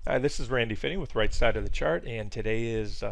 Hi, this is Randy Finney with Right Side of the Chart, and today is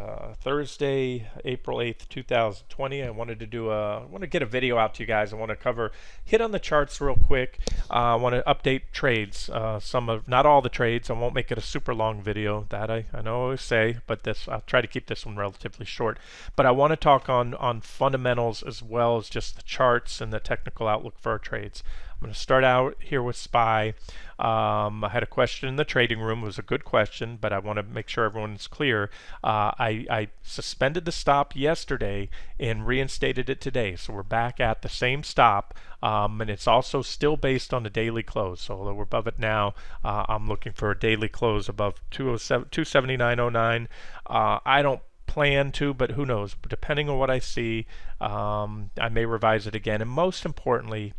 Thursday, April 8th, 2020. I wanted to get a video out to you guys. I want to hit on the charts real quick. I want to update trades. Not all the trades. I won't make it a super long video. That I know I always say, but I'll try to keep this one relatively short. But I want to talk on fundamentals as well as just the charts and the technical outlook for our trades. I'm going to start out here with SPY. I had a question in the trading room. It was a good question, but I want to make sure everyone's clear. I suspended the stop yesterday and reinstated it today. So we're back at the same stop, and it's also still based on the daily close. So although we're above it now, I'm looking for a daily close above 279.09. I don't plan to, but who knows? Depending on what I see, I may revise it again. And most importantly,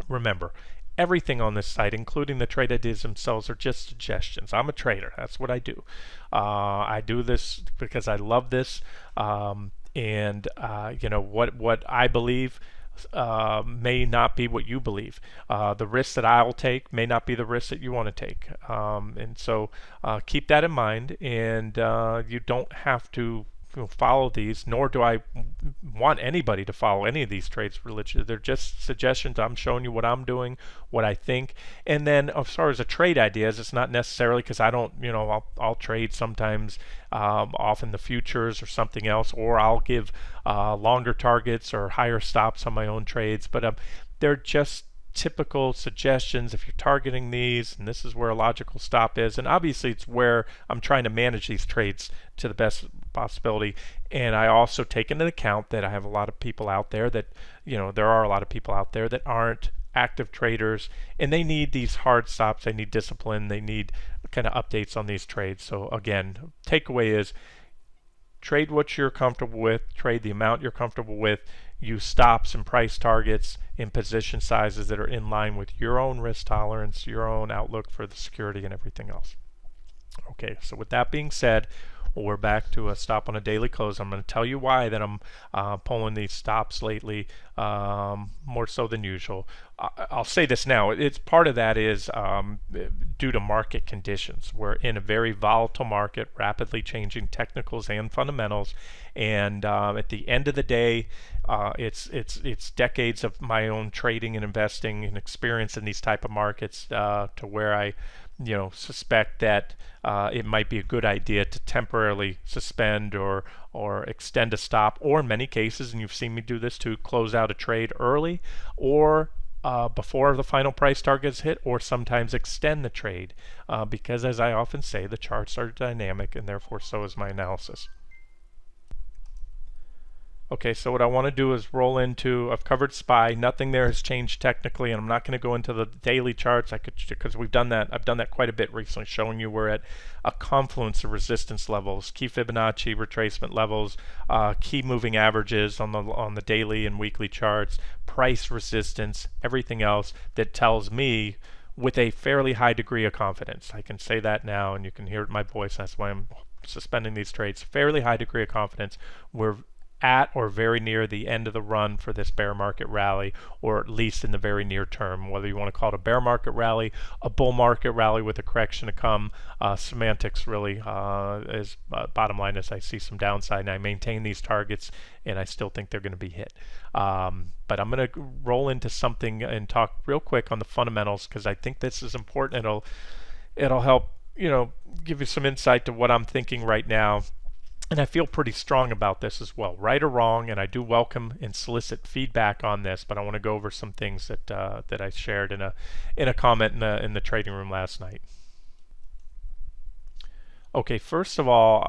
remember, everything on this site, including the trade ideas themselves, are just suggestions. I'm a trader. That's what I do. I do this because I love this, and what I believe may not be what you believe. The risks that I'll take may not be the risks that you want to take, and so keep that in mind. And you don't have to follow these, nor do I want anybody to follow any of these trades religiously. They're just suggestions. I'm showing you what I'm doing, what I think. And then as far as a trade ideas, it's not necessarily because I don't, I'll trade sometimes off in the futures or something else, or I'll give longer targets or higher stops on my own trades. But they're just typical suggestions if you're targeting these, and this is where a logical stop is. And obviously it's where I'm trying to manage these trades to the best possibility. And I also take into account that I have a lot of people out there that, there are a lot of people out there that aren't active traders, and they need these hard stops, they need discipline, they need kind of updates on these trades. So again, takeaway is trade what you're comfortable with, trade the amount you're comfortable with, use stops and price targets in position sizes that are in line with your own risk tolerance, your own outlook for the security and everything else. Okay, so with that being said, we're back to a stop on a daily close. I'm going to tell you why that I'm pulling these stops lately, more so than usual. I'll say this now. It's part of that is due to market conditions. We're in a very volatile market, rapidly changing technicals and fundamentals, and at the end of the day, it's decades of my own trading and investing and experience in these type of markets to where I suspect that it might be a good idea to temporarily suspend or extend a stop, or in many cases, and you've seen me do this too, close out a trade early or before the final price target is hit, or sometimes extend the trade because, as I often say, the charts are dynamic, and therefore so is my analysis. Okay, so what I want to do is roll into, I've covered SPY, nothing there has changed technically, and I'm not going to go into the daily charts because we've done that. I've done that quite a bit recently, showing you we're at a confluence of resistance levels, key Fibonacci retracement levels, key moving averages on the daily and weekly charts, price resistance, everything else that tells me with a fairly high degree of confidence. I can say that now, and you can hear it in my voice. That's why I'm suspending these trades. Fairly high degree of confidence. We're at or very near the end of the run for this bear market rally, or at least in the very near term. Whether you want to call it a bear market rally, a bull market rally with a correction to come, semantics really is bottom line is I see some downside, and I maintain these targets, and I still think they're going to be hit. But I'm going to roll into something and talk real quick on the fundamentals because I think this is important. It'll help give you some insight to what I'm thinking right now. And I feel pretty strong about this as well, right or wrong, and I do welcome and solicit feedback on this. But I want to go over some things that I shared in a comment in the trading room last night. Okay, first of all,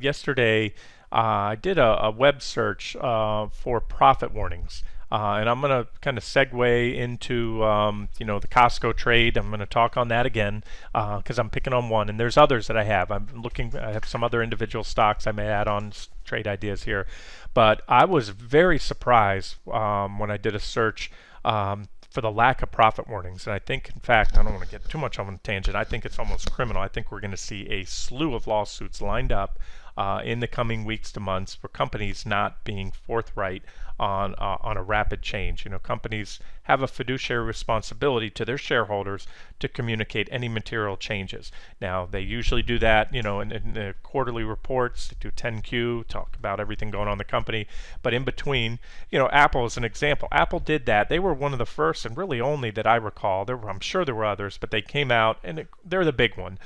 yesterday I did a web search for profit warnings. And I'm going to kind of segue into the Costco trade. I'm going to talk on that again because I'm picking on one, and there's others that I have. I have some other individual stocks I may add on trade ideas here, but I was very surprised when I did a search for the lack of profit warnings. And I think, in fact, I don't want to get too much on a tangent. I think it's almost criminal. I think we're going to see a slew of lawsuits lined up in the coming weeks to months for companies not being forthright on a rapid change. Companies have a fiduciary responsibility to their shareholders to communicate any material changes. Now, they usually do that, in the quarterly reports, they do 10Q, talk about everything going on in the company. But in between, Apple is an example. Apple did that. They were one of the first and really only that I recall. I'm sure there were others, but they came out and they're the big one.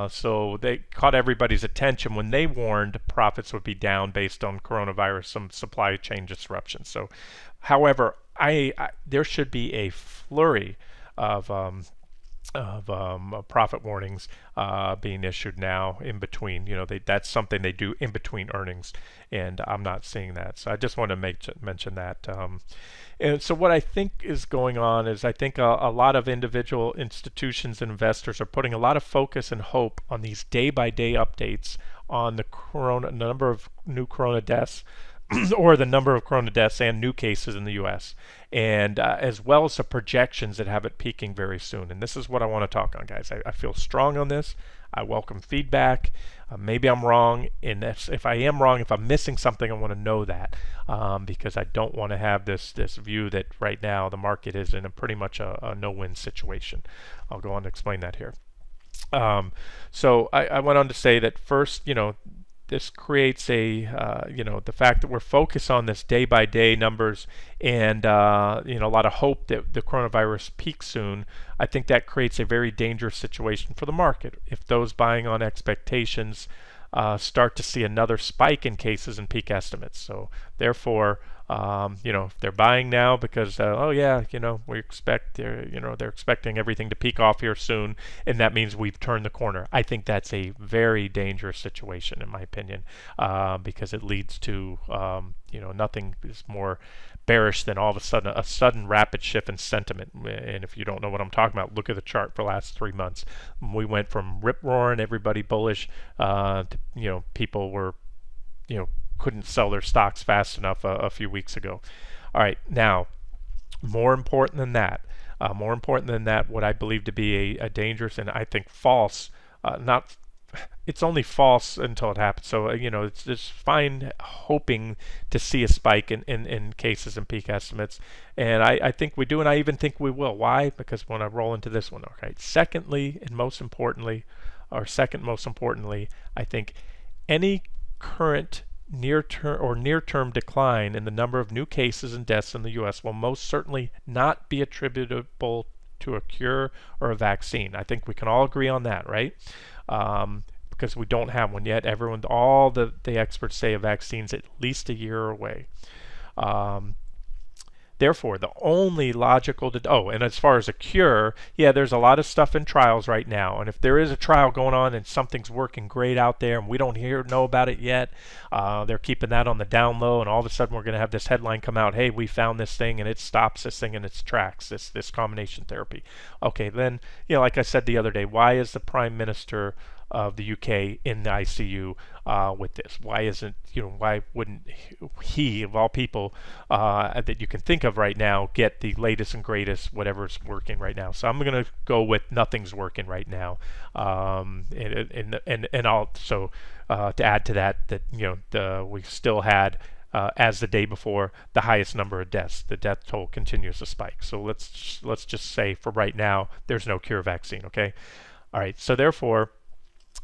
So they caught everybody's attention when they warned profits would be down based on coronavirus, some supply chain disruptions. So, however, there should be a flurry of profit warnings being issued now in between. That's something they do in between earnings, and I'm not seeing that. So I just want to mention that. And so what I think is going on is I think a lot of individual institutions and investors are putting a lot of focus and hope on these day-by-day updates on the number of new corona deaths or the number of corona deaths and new cases in the U.S., and as well as the projections that have it peaking very soon. And this is what I want to talk on, guys. I feel strong on this. I welcome feedback. Maybe I'm wrong, and if I am wrong, if I'm missing something, I want to know that, because I don't want to have this view that right now the market is in pretty much a no-win situation. I'll go on to explain that here. So I went on to say that first, this creates the fact that we're focused on this day-by-day numbers and a lot of hope that the coronavirus peaks soon. I think that creates a very dangerous situation for the market if those buying on expectations start to see another spike in cases and peak estimates. So therefore, if they're buying now because we expect they're expecting everything to peak off here soon, and that means we've turned the corner. I think that's a very dangerous situation, in my opinion, because it leads to nothing is more bearish than all of a sudden rapid shift in sentiment. And if you don't know what I'm talking about, look at the chart for the last 3 months. We went from rip roaring, everybody bullish, to people were couldn't sell their stocks fast enough a few weeks ago. All right, now, more important than that, what I believe to be a dangerous and I think false, it's only false until it happens. So, it's just fine hoping to see a spike in cases and peak estimates. And I think we do, and I even think we will. Why? Because when I roll into this one, okay. Second most importantly, I think any current near-term decline in the number of new cases and deaths in the U.S. will most certainly not be attributable to a cure or a vaccine. I think we can all agree on that, right? Because we don't have one yet. All the experts say a vaccine's at least a year away. Therefore, the only logical and as far as a cure, there's a lot of stuff in trials right now. And if there is a trial going on and something's working great out there and we don't know about it yet, they're keeping that on the down low, and all of a sudden we're going to have this headline come out, hey, we found this thing and it stops this thing in its tracks, this combination therapy. Okay, then, like I said the other day, why is the Prime Minister of the UK in the ICU with this? Why wouldn't he, of all people that you can think of right now, get the latest and greatest whatever's working right now? So I'm going to go with nothing's working right now, and also to add to that we still had as the day before the highest number of deaths. The death toll continues to spike. So let's just say for right now there's no cure vaccine. Okay, all right. So therefore,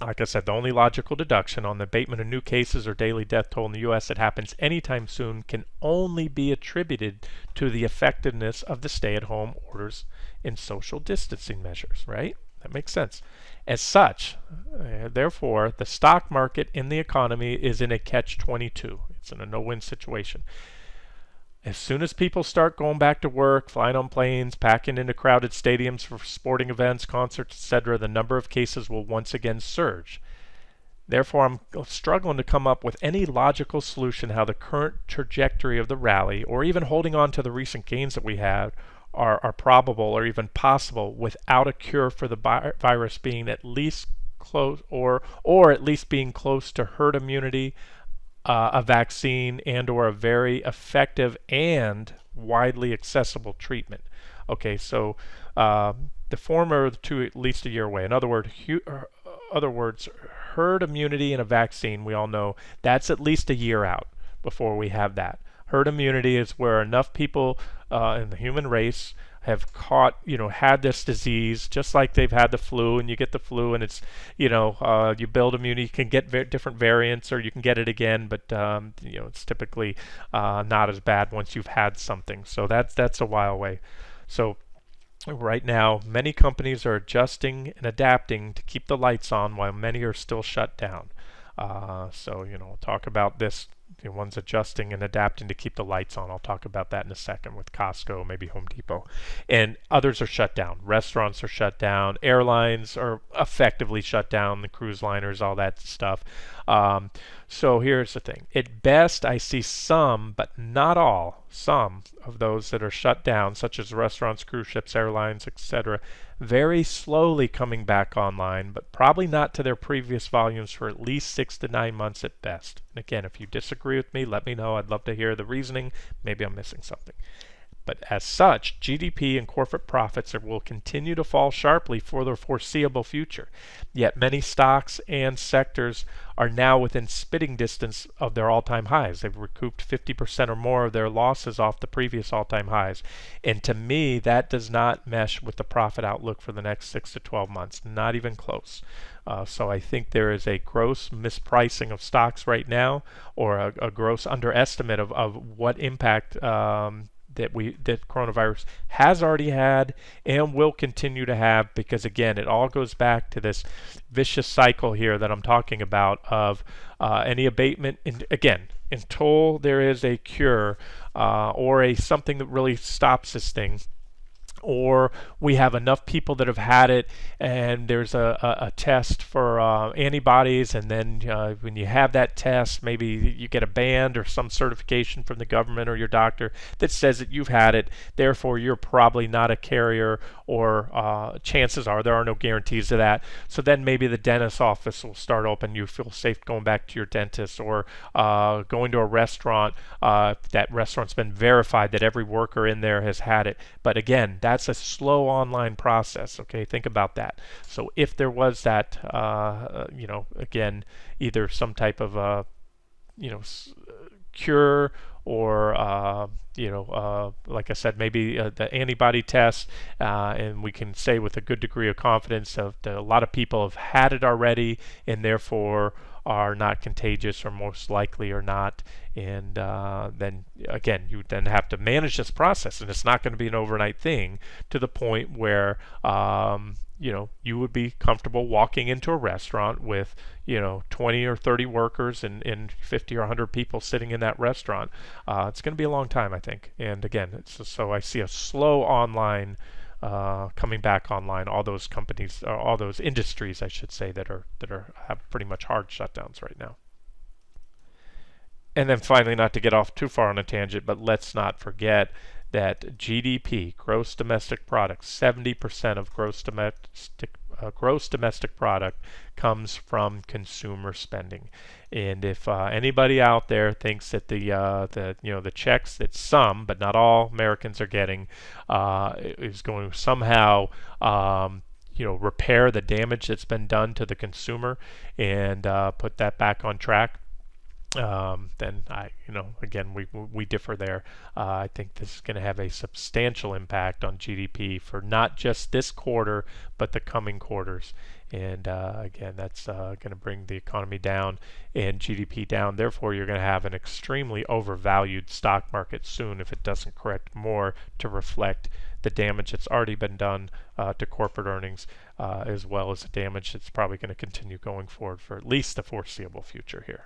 like I said, the only logical deduction on the abatement of new cases or daily death toll in the U.S. that happens anytime soon can only be attributed to the effectiveness of the stay-at-home orders and social distancing measures, right? That makes sense. As such, therefore, the stock market in the economy is in a catch-22. It's in a no-win situation. As soon as people start going back to work, flying on planes, packing into crowded stadiums for sporting events, concerts, etc., the number of cases will once again surge. Therefore, I'm struggling to come up with any logical solution how the current trajectory of the rally, or even holding on to the recent gains that we had, are probable or even possible without a cure for the virus being at least close, or at least being close to herd immunity, a vaccine, and or a very effective and widely accessible treatment. Okay, so the former to at least a year away. In other words, other words, herd immunity in a vaccine, we all know that's at least a year out before we have that. Herd immunity is where enough people in the human race have caught, had this disease, just like they've had the flu, and you get the flu, and it's, you build immunity. You can get different variants, or you can get it again, but it's typically not as bad once you've had something. So that's a while away. So right now, many companies are adjusting and adapting to keep the lights on while many are still shut down. So we'll talk about this. One's adjusting and adapting to keep the lights on. I'll talk about that in a second with Costco, maybe Home Depot. And others are shut down. Restaurants are shut down. Airlines are effectively shut down. The cruise liners, all that stuff. So here's the thing. At best, I see some, but not all, some of those that are shut down, such as restaurants, cruise ships, airlines, etc., very slowly coming back online, but probably not to their previous volumes for at least 6 to 9 months at best. And again, if you disagree with me, let me know. I'd love to hear the reasoning. Maybe I'm missing something. But as such, GDP and corporate profits will continue to fall sharply for the foreseeable future. Yet many stocks and sectors are now within spitting distance of their all-time highs. They've recouped 50% or more of their losses off the previous all-time highs. And to me, that does not mesh with the profit outlook for the next 6 to 12 months. Not even close. So I think there is a gross mispricing of stocks right now, or a gross underestimate of what impact that coronavirus has already had and will continue to have, because again, it all goes back to this vicious cycle here that I'm talking about of any abatement. Again, until there is a cure or something that really stops this thing, or we have enough people that have had it and there's a test for antibodies, and then when you have that test, maybe you get a band or some certification from the government or your doctor that says that you've had it, therefore you're probably not a carrier, or chances are, there are no guarantees of that. So then maybe the dentist's office will start open, you feel safe going back to your dentist, or going to a restaurant. That restaurant's been verified that every worker in there has had it. But again, that's a slow online process. Okay, think about that. So if there was that, again, either some type of cure, or like I said, maybe the antibody test, and we can say with a good degree of confidence that a lot of people have had it already and therefore are not contagious, or most likely are not. And then again, you then have to manage this process, and it's not going to be an overnight thing, to the point where you would be comfortable walking into a restaurant with 20 or 30 workers and 50 or 100 people sitting in that restaurant. It's going to be a long time, I think. And again, so I see a slow online coming back online. All those companies, all those industries, I should say, that have pretty much hard shutdowns right now. And then finally, not to get off too far on a tangent, but let's not forget that GDP, gross domestic product, 70% of gross domestic product comes from consumer spending. And if anybody out there thinks that the checks that some, but not all, Americans are getting is going to somehow repair the damage that's been done to the consumer and put that back on track, then again, we differ there. I think this is going to have a substantial impact on GDP for not just this quarter, but the coming quarters. And again, that's going to bring the economy down and GDP down. Therefore, you're going to have an extremely overvalued stock market soon if it doesn't correct more to reflect the damage that's already been done to corporate earnings, as well as the damage that's probably going to continue going forward for at least the foreseeable future here.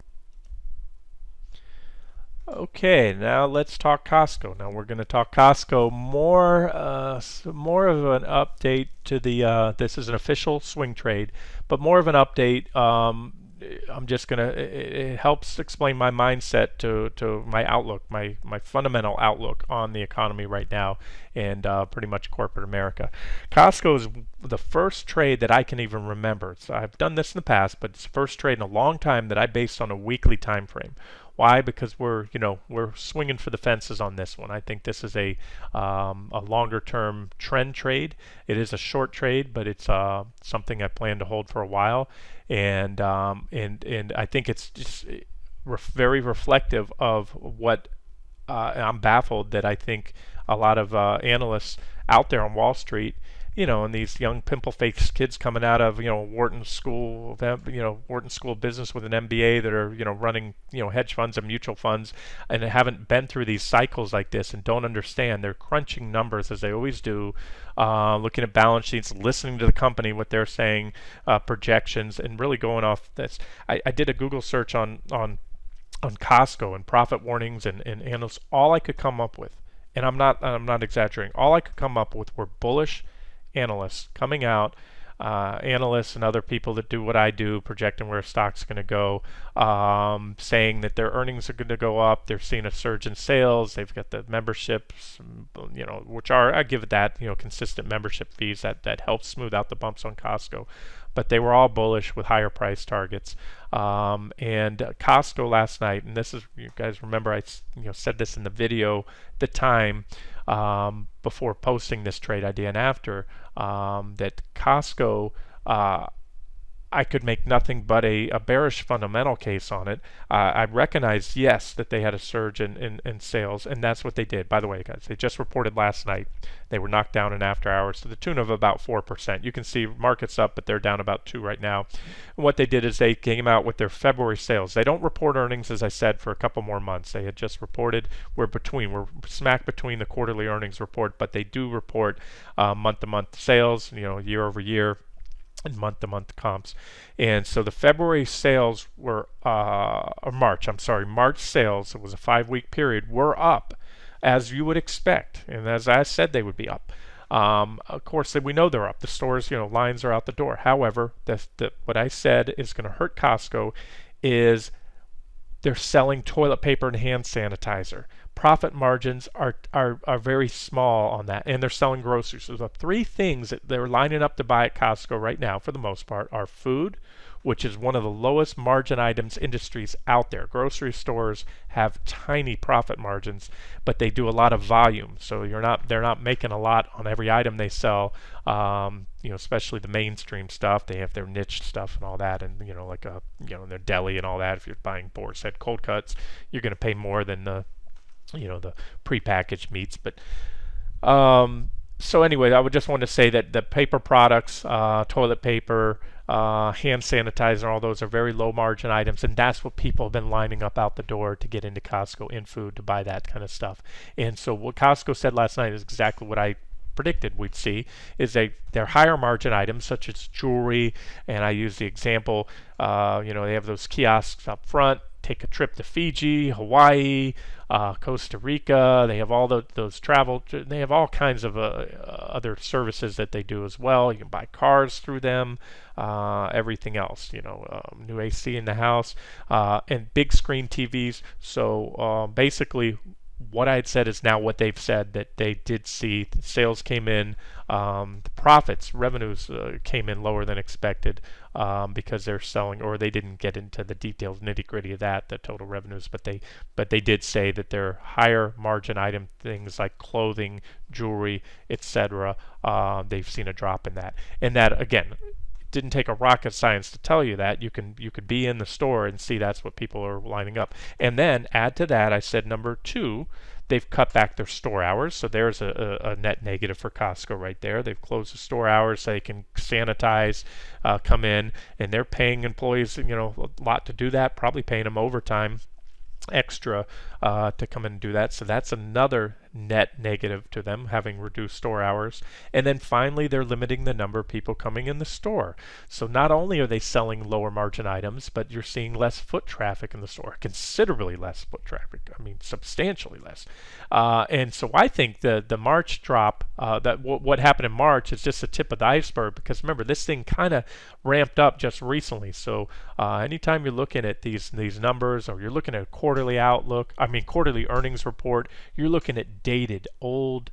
Okay, now let's talk Costco. Now we're going to talk Costco more of an update to the, this is an official swing trade, but more of an update. I'm just going to, it helps explain my mindset to my outlook, my fundamental outlook on the economy right now, and pretty much corporate America. Costco is the first trade that I can even remember. So I've done this in the past, but it's the first trade in a long time that I based on a weekly time frame. Why? Because we're swinging for the fences on this one. I think this is a longer term trend trade. It is a short trade, but it's something I plan to hold for a while, and I think it's just very reflective of what I'm baffled that I think a lot of analysts out there on Wall Street, and these young pimple-faced kids coming out of Wharton School of Business with an MBA that are running hedge funds and mutual funds and haven't been through these cycles like this and don't understand. They're crunching numbers as they always do, looking at balance sheets, listening to the company what they're saying, projections, and really going off this. I did a Google search on Costco and profit warnings and analysts. All I could come up with, and I'm not exaggerating, all I could come up with were bullish analysts coming out, analysts and other people that do what I do, projecting where stock's going to go, saying that their earnings are going to go up. They're seeing a surge in sales. They've got the memberships, which are, I give it that, consistent membership fees that helps smooth out the bumps on Costco. But they were all bullish with higher price targets. And Costco last night, and this is, you guys remember I said this in the video at the time, before posting this trade idea and after, that Costco, I could make nothing but a bearish fundamental case on it. I recognized, yes, that they had a surge in sales, and that's what they did. By the way, guys, they just reported last night. They were knocked down in after hours to the tune of about 4%. You can see markets up, but they're down about 2 right now. And what they did is they came out with their February sales. They don't report earnings, as I said, for a couple more months. They had just reported. We're smack between the quarterly earnings report, but they do report month-to-month sales, year over year, and month-to-month comps. And so the February sales were, March sales, it was a 5-week period, were up as you would expect, and as I said they would be up. Of course, we know they're up. The stores, lines are out the door. However, what I said is going to hurt Costco is they're selling toilet paper and hand sanitizer. Profit margins are very small on that, and they're selling groceries. So the 3 things that they're lining up to buy at Costco right now, for the most part, are food, which is one of the lowest margin items industries out there. Grocery stores have tiny profit margins, but they do a lot of volume. So they're not making a lot on every item they sell. Especially the mainstream stuff. They have their niche stuff and all that, and their deli and all that. If you're buying Boar's Head cold cuts, you're going to pay more than the prepackaged meats. But so anyway, I would just want to say that the paper products, toilet paper, hand sanitizer, all those are very low margin items, and that's what people have been lining up out the door to get into Costco in food to buy that kind of stuff. And so what Costco said last night is exactly what I predicted we'd see, is they're higher margin items such as jewelry, and I use the example, they have those kiosks up front. Take a trip to Fiji, Hawaii, Costa Rica. They have all those travel. They have all kinds of other services that they do as well. You can buy cars through them, everything else. New AC in the house, and big screen TVs. So basically, what I had said is now what they've said, that they did see the sales came in, the profits, revenues came in lower than expected because they're selling, or they didn't get into the details, nitty-gritty of that, the total revenues, but they did say that their higher margin item things like clothing, jewelry, etc., they've seen a drop in that. And that, again, didn't take a rocket science to tell you that. You could be in the store and see that's what people are lining up. And then add to that, I said number 2, they've cut back their store hours. So there's a net negative for Costco right there. They've closed the store hours so they can sanitize, come in, and they're paying employees a lot to do that, probably paying them overtime extra to come in and do that. So that's another net negative to them, having reduced store hours. And then finally, they're limiting the number of people coming in the store. So not only are they selling lower margin items, but you're seeing less foot traffic in the store, considerably less foot traffic. I mean, substantially less. And so I think the March drop, what happened in March is just the tip of the iceberg, because remember, this thing kind of ramped up just recently. So anytime you're looking at these numbers, or you're looking at a quarterly earnings report, you're looking at dated, old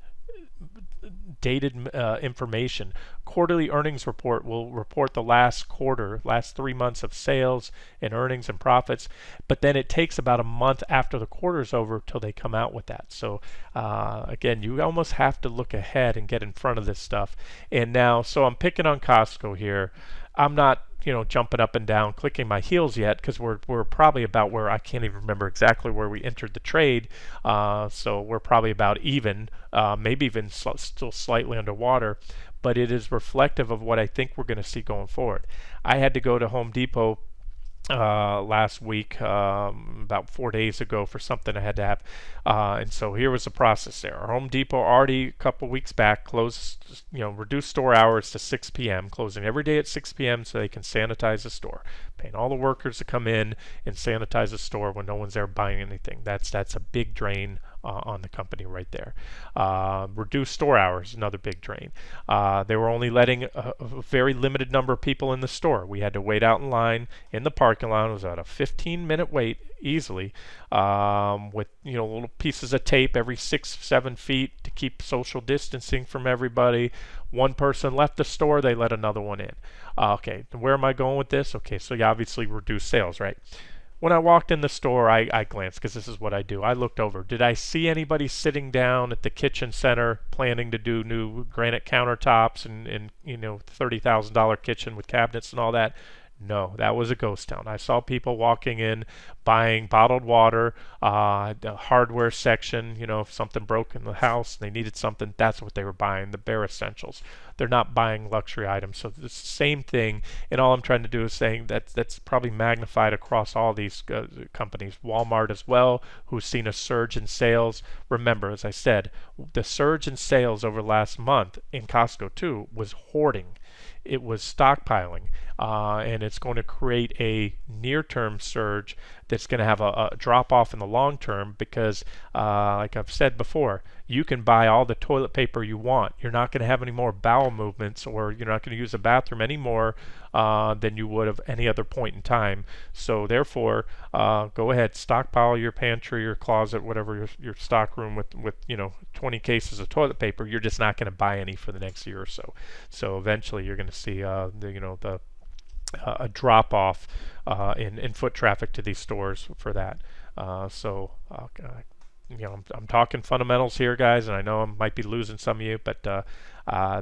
dated information. Quarterly earnings report will report the last quarter, last 3 months of sales and earnings and profits, but then it takes about a month after the quarter is over till they come out with that. So again, you almost have to look ahead and get in front of this stuff. And now, so I'm picking on Costco here. I'm not, jumping up and down, clicking my heels yet, because we're probably about where I can't even remember exactly where we entered the trade. So we're probably about even, maybe even still slightly underwater, but it is reflective of what I think we're going to see going forward. I had to go to Home Depot last week, about 4 days ago, for something I had to have, and so here was the process there. Home Depot already a couple weeks back closed, reduced store hours to 6 p.m., closing every day at 6 p.m. so they can sanitize the store, paying all the workers to come in and sanitize the store when no one's there buying anything. That's a big drain on the company right there. Reduced store hours, another big drain. They were only letting a very limited number of people in the store. We had to wait out in line in the parking lot. It was about a 15-minute wait easily, with little pieces of tape every 6-7 feet to keep social distancing from everybody. One person left the store, they let another one in. Okay, where am I going with this? Okay, so you obviously reduce sales, right? When I walked in the store, I glanced, because this is what I do. I looked over. Did I see anybody sitting down at the kitchen center planning to do new granite countertops and $30,000 kitchen with cabinets and all that? No, that was a ghost town. I saw people walking in, buying bottled water, the hardware section. If something broke in the house and they needed something, that's what they were buying, the bare essentials. They're not buying luxury items. So it's the same thing. And all I'm trying to do is saying that that's probably magnified across all these companies. Walmart as well, who's seen a surge in sales. Remember, as I said, the surge in sales over last month in Costco too was hoarding. It was stockpiling, and it's going to create a near-term surge that's going to have a drop off in the long term, because like I've said before, you can buy all the toilet paper you want. You're not going to have any more bowel movements, or you're not going to use a bathroom any more than you would have any other point in time. So therefore, go ahead, stockpile your pantry, your closet, whatever, your stock room with 20 cases of toilet paper. You're just not going to buy any for the next year or so. So eventually you're going to see a drop off in foot traffic to these stores for that. I'm talking fundamentals here, guys, and I know I might be losing some of you, but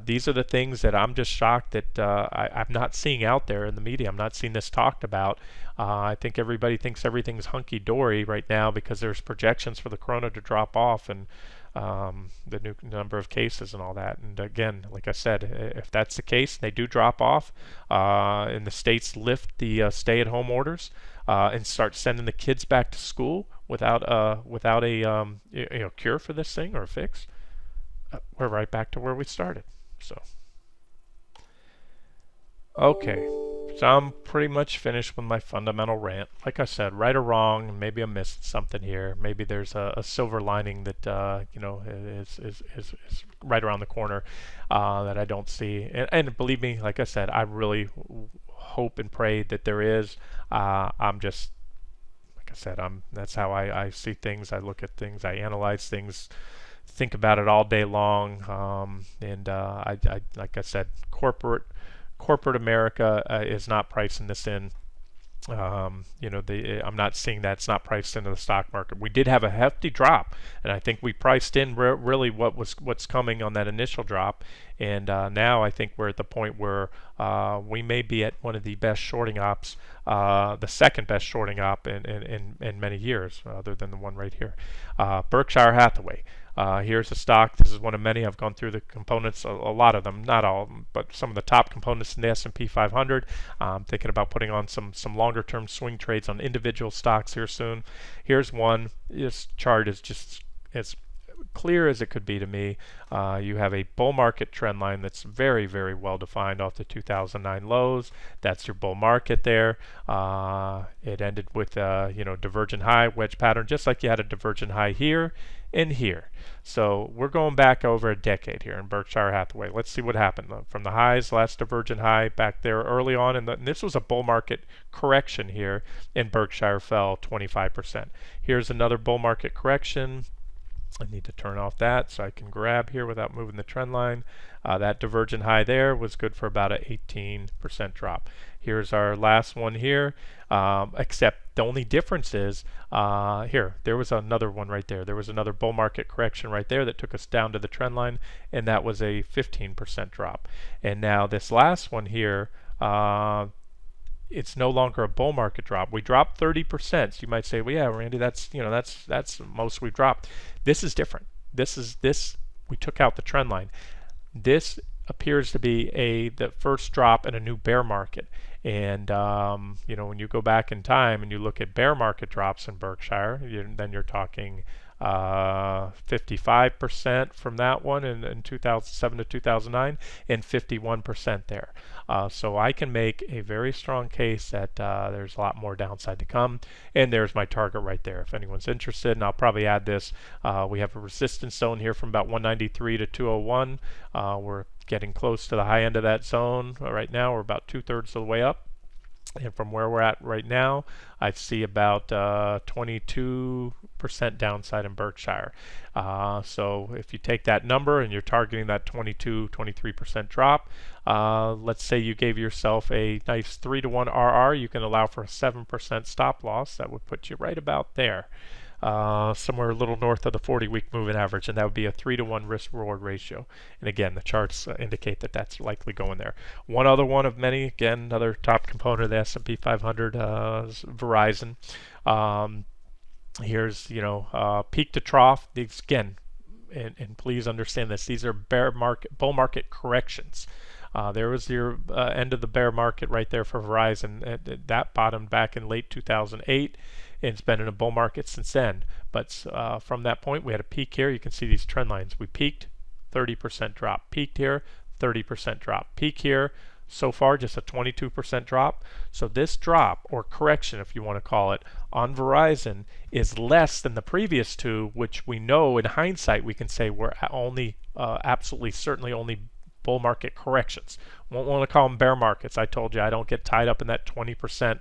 these are the things that I'm just shocked that I'm not seeing out there in the media. I'm not seeing this talked about. I think everybody thinks everything's hunky-dory right now because there's projections for the corona to drop off, and the new number of cases and all that. And again, like I said, if that's the case, they do drop off, and the states lift the stay-at-home orders, and start sending the kids back to school without a cure for this thing or a fix, we're right back to where we started. So okay, so I'm pretty much finished with my fundamental rant. Like I said, right or wrong, maybe I missed something here. Maybe there's a silver lining that is right around the corner that I don't see. And believe me, like I said, I really hope and pray that there is. I'm just, like I said, that's how I see things. I look at things. I analyze things. Think about it all day long. And I like I said, corporate America is not pricing this in. I'm not seeing that. It's not priced into the stock market. We did have a hefty drop, and I think we priced in really what's coming on that initial drop. And now I think we're at the point where we may be at one of the best shorting ops, the second best shorting op in many years, other than the one right here. Berkshire Hathaway. Here's a stock. This is one of many. I've gone through the components, a lot of them, not all of them, but some of the top components in the S&P 500. I'm thinking about putting on some longer-term swing trades on individual stocks here soon. Here's one. This chart is just as clear as it could be to me. You have a bull market trend line that's very, very well defined off the 2009 lows. That's your bull market there. It ended with divergent high wedge pattern, just like you had a divergent high here and here. So we're going back over a decade here in Berkshire Hathaway. Let's see what happened from the highs, last divergent high back there early on, and this was a bull market correction here, and Berkshire fell 25%. Here's another bull market correction. I need to turn off that so I can grab here without moving the trend line. That divergent high there was good for about an 18% drop. Here's our last one here, except the only difference is here, there was another one right there. There was another bull market correction right there that took us down to the trend line, and that was a 15% drop. And now this last one here, it's no longer a bull market drop. We dropped 30%. So you might say, well, yeah, Randy, that's that's the most we've dropped. This is different. This we took out the trend line. This appears to be the first drop in a new bear market. And when you go back in time and you look at bear market drops in Berkshire, then you're talking 55% from that one in 2007 to 2009 and 51% there. So I can make a very strong case that there's a lot more downside to come, and there's my target right there if anyone's interested. And I'll probably add this. We have a resistance zone here from about 193 to 201. We're getting close to the high end of that zone right now. We're about 2/3 of the way up. And from where we're at right now, I see about 22% downside in Berkshire. So if you take that number and you're targeting that 23% drop, let's say you gave yourself a nice 3-to-1 RR, you can allow for a 7% stop loss. That would put you right about there. Somewhere a little north of the 40-week moving average, and that would be a 3-to-1 risk-reward ratio. And again, the charts indicate that that's likely going there. One other one of many, again, another top component of the S&P 500 is Verizon. Here's peak to trough. Again, and please understand this. These are bull market corrections. There was your end of the bear market right there for Verizon. That bottomed back in late 2008. And it's been in a bull market since then. But from that point, we had a peak here. You can see these trend lines. We peaked, 30% drop. Peaked here, 30% drop. Peak here, so far just a 22% drop. So this drop, or correction if you want to call it, on Verizon is less than the previous two, which we know in hindsight we can say were only absolutely certainly only bull market corrections. Won't want to call them bear markets. I told you I don't get tied up in that 20%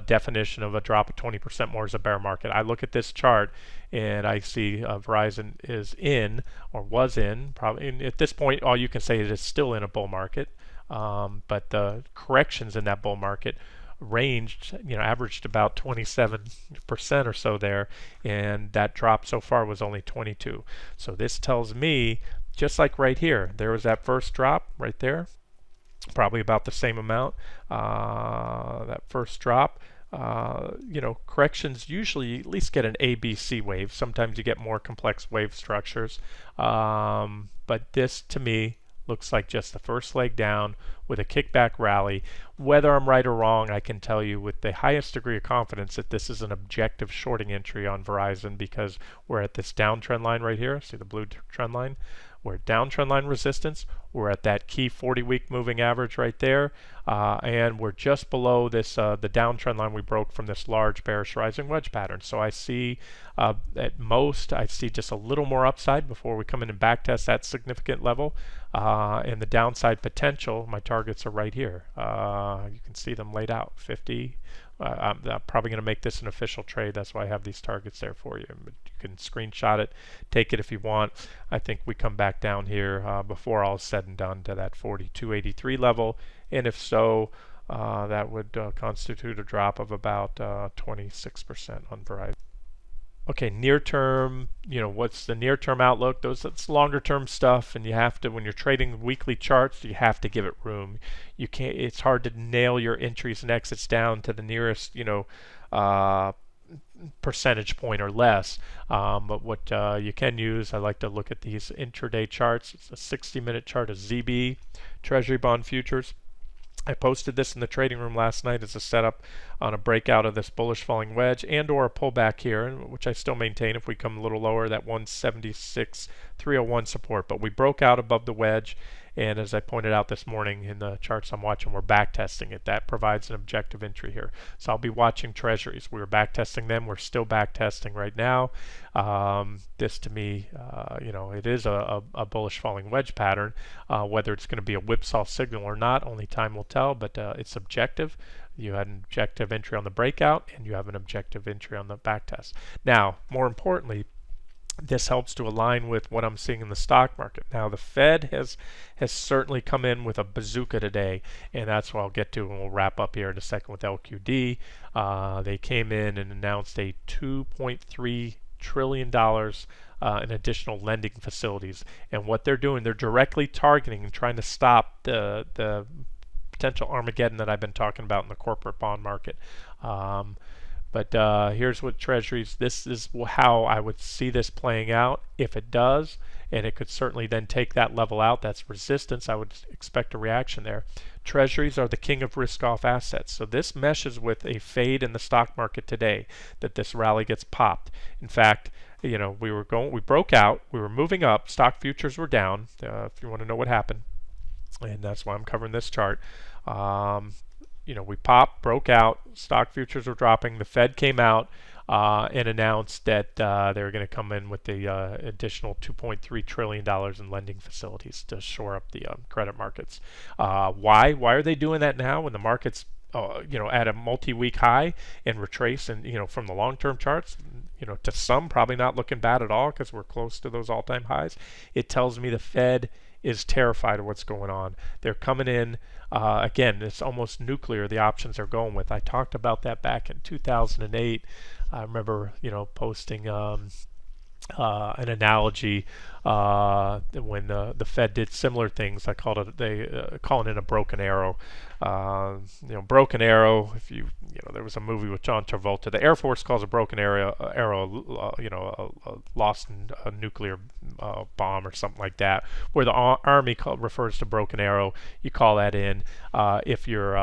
definition of a drop of 20% more as a bear market. I look at this chart and I see Verizon is in, or was in, probably at this point all you can say is it's still in a bull market, but the corrections in that bull market ranged, averaged about 27% or so there, and that drop so far was only 22. So this tells me, just like right here, there was that first drop right there, probably about the same amount. That first drop, corrections usually at least get an ABC wave. Sometimes you get more complex wave structures, but this to me looks like just the first leg down with a kickback rally. Whether I'm right or wrong, I can tell you with the highest degree of confidence that this is an objective shorting entry on Verizon, because we're at this downtrend line right here. See the blue trend line? We're at downtrend line resistance. We're at that key 40-week moving average right there, and we're just below this the downtrend line we broke from this large bearish rising wedge pattern. So I see at most I see just a little more upside before we come in and back test that significant level, and the downside potential. My targets are right here. You can see them laid out. 50. I'm probably going to make this an official trade. That's why I have these targets there for you. But you can screenshot it, take it if you want. I think we come back down here before all is said and done to that 42.83 level, and if so, that would constitute a drop of about 26% on Verizon. Okay, near term, what's the near term outlook? That's longer term stuff, and you have to, when you're trading weekly charts, you have to give it room. You can't, it's hard to nail your entries and exits down to the nearest, percentage point or less. But what you can use, I like to look at these intraday charts. It's a 60-minute chart of ZB, Treasury bond futures. I posted this in the trading room last night as a setup on a breakout of this bullish falling wedge and or a pullback here, which I still maintain if we come a little lower, that 176.301 support. But we broke out above the wedge, and as I pointed out this morning in the charts I'm watching, we're back testing it. That provides an objective entry here. So I'll be watching treasuries. We were back testing them. We're still back testing right now. This to me, it is a bullish falling wedge pattern. Whether it's going to be a whipsaw signal or not, only time will tell, but it's objective. You had an objective entry on the breakout, and you have an objective entry on the back test. Now, more importantly, This helps to align with what I'm seeing in the stock market. Now, the Fed has certainly come in with a bazooka today, and that's what I'll get to, and we'll wrap up here in a second with LQD. They came in and announced a $2.3 trillion in additional lending facilities, and what they're doing, they're directly targeting and trying to stop the potential Armageddon that I've been talking about in the corporate bond market. But here's what Treasuries, this is how I would see this playing out if it does, and it could certainly then take that level out. That's resistance. I would expect a reaction there. Treasuries are the king of risk-off assets. So this meshes with a fade in the stock market today, that this rally gets popped. In fact, we broke out, we were moving up, stock futures were down, if you want to know what happened, and that's why I'm covering this chart. We popped, broke out, stock futures were dropping. The Fed came out and announced that they were going to come in with the additional $2.3 trillion in lending facilities to shore up the credit markets. Why? Why are they doing that now when the market's at a multi-week high and retrace, and from the long-term charts, to some probably not looking bad at all because we're close to those all-time highs. It tells me the Fed is terrified of what's going on. They're coming in, again, it's almost nuclear, the options they're going with. I talked about that back in 2008. I remember, posting an analogy when the Fed did similar things. I called it calling it a broken arrow. Broken arrow. If there was a movie with John Travolta. The Air Force calls a broken arrow, a lost nuclear bomb or something like that. Where the Army refers to broken arrow, you call that in if your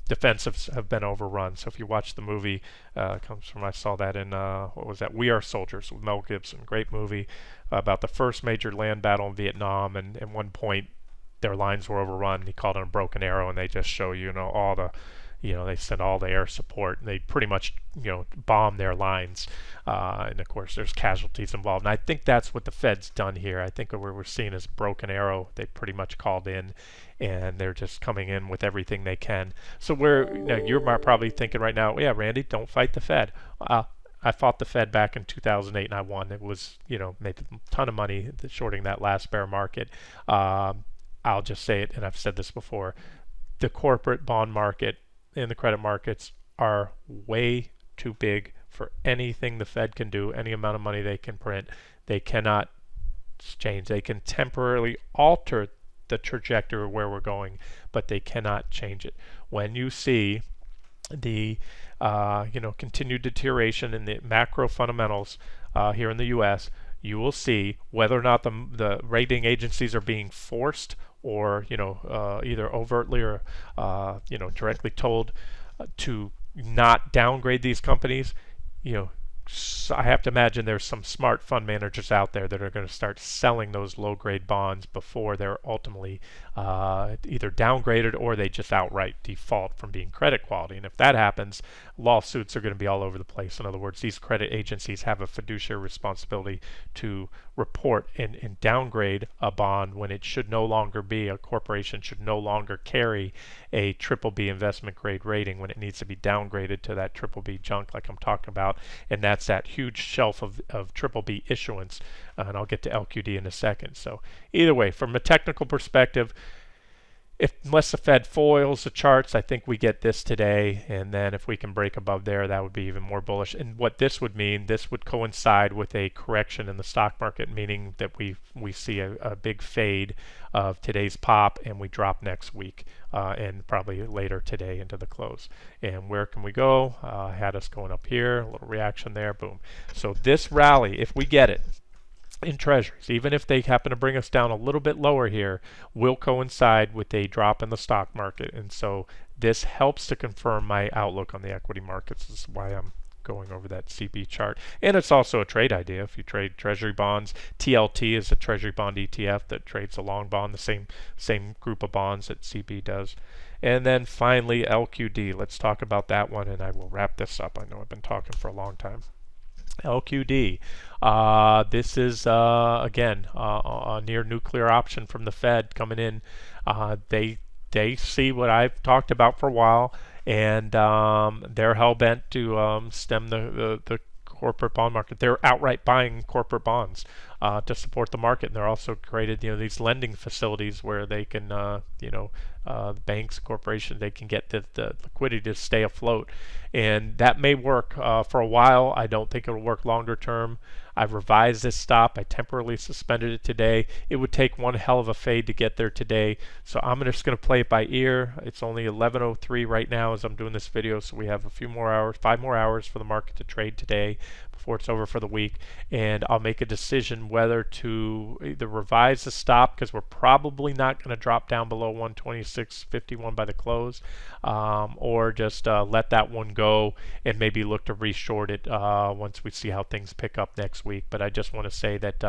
defensives have been overrun. So if you watch the movie, comes from, I saw that in what was that? We Are Soldiers with Mel Gibson. Great movie about the first major land battle in Vietnam, and at one point their lines were overrun. He called it a broken arrow, and they just show all the they sent all the air support, and they pretty much bomb their lines, and of course there's casualties involved. And I think that's what the Fed's done here. I think what we're seeing is broken arrow. They pretty much called in, and they're just coming in with everything they can. So you're probably thinking right now, yeah, Randy, don't fight the Fed. I fought the Fed back in 2008 and I won. It was, made a ton of money shorting that last bear market. I'll just say it, and I've said this before, the corporate bond market and the credit markets are way too big for anything the Fed can do, any amount of money they can print. They cannot change. They can temporarily alter the trajectory of where we're going, but they cannot change it. When you see the continued deterioration in the macro fundamentals here in the U.S., you will see whether or not the rating agencies are being forced or either overtly or directly told to not downgrade these companies. So I have to imagine there's some smart fund managers out there that are going to start selling those low-grade bonds before they're ultimately either downgraded or they just outright default from being credit quality. And if that happens, lawsuits are going to be all over the place. In other words, these credit agencies have a fiduciary responsibility to report and downgrade a bond when it should no longer be. A corporation should no longer carry a BBB investment grade rating when it needs to be downgraded to that BBB junk like I'm talking about. And that's that huge shelf of BBB issuance, and I'll get to LQD in a second. So either way, from a technical perspective, unless the Fed foils the charts, I think we get this today, and then if we can break above there, that would be even more bullish. And what this would mean, this would coincide with a correction in the stock market, meaning that we see a big fade of today's pop, and we drop next week, and probably later today into the close. And where can we go? Had us going up here, a little reaction there, boom. So this rally, if we get it, in treasuries, even if they happen to bring us down a little bit lower here, will coincide with a drop in the stock market. And so this helps to confirm my outlook on the equity markets. This is why I'm going over that CB chart. And it's also a trade idea. If you trade treasury bonds, TLT is a treasury bond ETF that trades a long bond, the same group of bonds that CB does. And then finally, LQD. Let's talk about that one, and I will wrap this up. I know I've been talking for a long time. LQD. This is again a near nuclear option from the Fed coming in. They see what I've talked about for a while, and they're hell bent to stem the corporate bond market. They're outright buying corporate bonds to support the market, and they're also created these lending facilities where they can banks, corporations, they can get the liquidity to stay afloat, and that may work for a while. I don't think it'll work longer term. I've revised this stop. I temporarily suspended it today. It would take one hell of a fade to get there today, so I'm just going to play it by ear. It's only 11:03 right now as I'm doing this video, so we have a few more hours, 5 more hours for the market to trade today before it's over for the week, and I'll make a decision whether to either revise the stop, because we're probably not going to drop down below 126.51 by the close, or just let that one go and maybe look to reshort it once we see how things pick up next week. But I just want to say that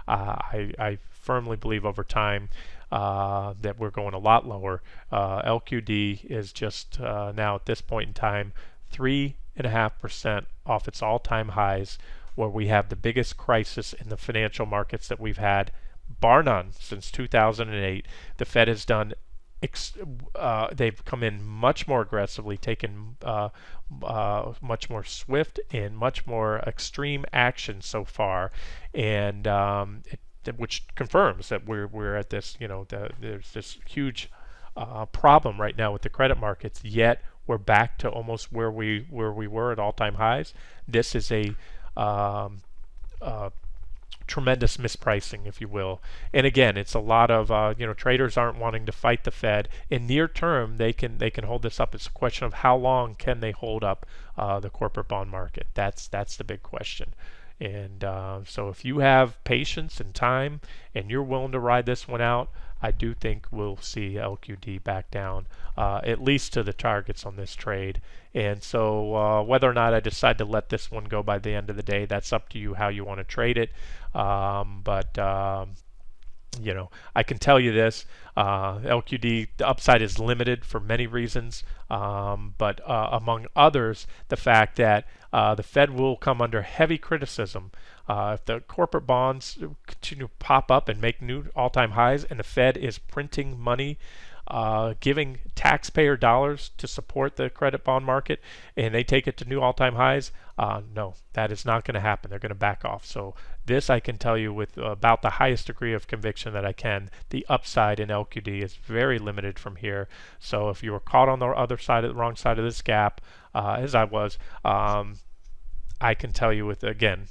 I firmly believe over time that we're going a lot lower. LQD is just now at this point in time 3.5% off its all-time highs, where we have the biggest crisis in the financial markets that we've had, bar none, since 2008. The Fed has done they've come in much more aggressively, taken much more swift and much more extreme action so far, and which confirms that we're at this, there's this huge problem right now with the credit markets. Yet we're back to almost where we were at all-time highs. This is a tremendous mispricing, if you will. And again, it's a lot of traders aren't wanting to fight the Fed. In near term, they can hold this up. It's a question of how long can they hold up the corporate bond market. That's the big question. And so if you have patience and time and you're willing to ride this one out, I do think we'll see LQD back down at least to the targets on this trade. And so whether or not I decide to let this one go by the end of the day, that's up to you how you want to trade it. I can tell you this, LQD, the upside is limited for many reasons, but among others, the fact that the Fed will come under heavy criticism if the corporate bonds continue to pop up and make new all-time highs, and the Fed is printing money, giving taxpayer dollars to support the credit bond market, and they take it to new all-time highs. No, that is not going to happen. They're going to back off. So this I can tell you with about the highest degree of conviction that I can. The upside in LQD is very limited from here. So if you were caught on the other side, of the wrong side of this gap, as I was, I can tell you with, again,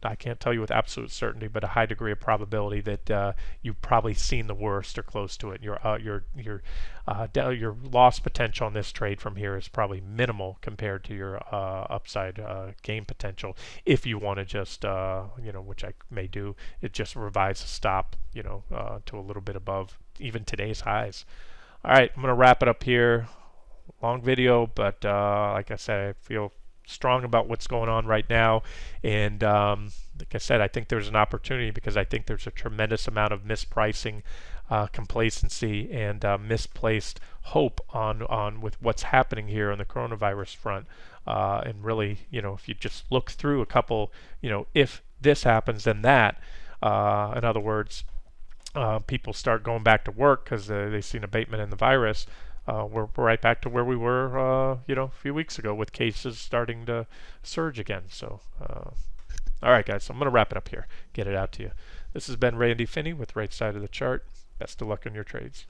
I can't tell you with absolute certainty, but a high degree of probability that you've probably seen the worst or close to it. Your loss potential on this trade from here is probably minimal compared to your upside gain potential. If you want to just, which I may do, it just revise the stop, to a little bit above even today's highs. All right, I'm going to wrap it up here. Long video, but like I said, I feel strong about what's going on right now, and like I said, I think there's an opportunity because I think there's a tremendous amount of mispricing, complacency, and misplaced hope on with what's happening here on the coronavirus front, and really, if you just look through a couple, if this happens then that, in other words, people start going back to work because they've seen abatement in the virus. We're right back to where we were, a few weeks ago, with cases starting to surge again. So, all right, guys, so I'm going to wrap it up here, get it out to you. This has been Randy Finney with Right Side of the Chart. Best of luck on your trades.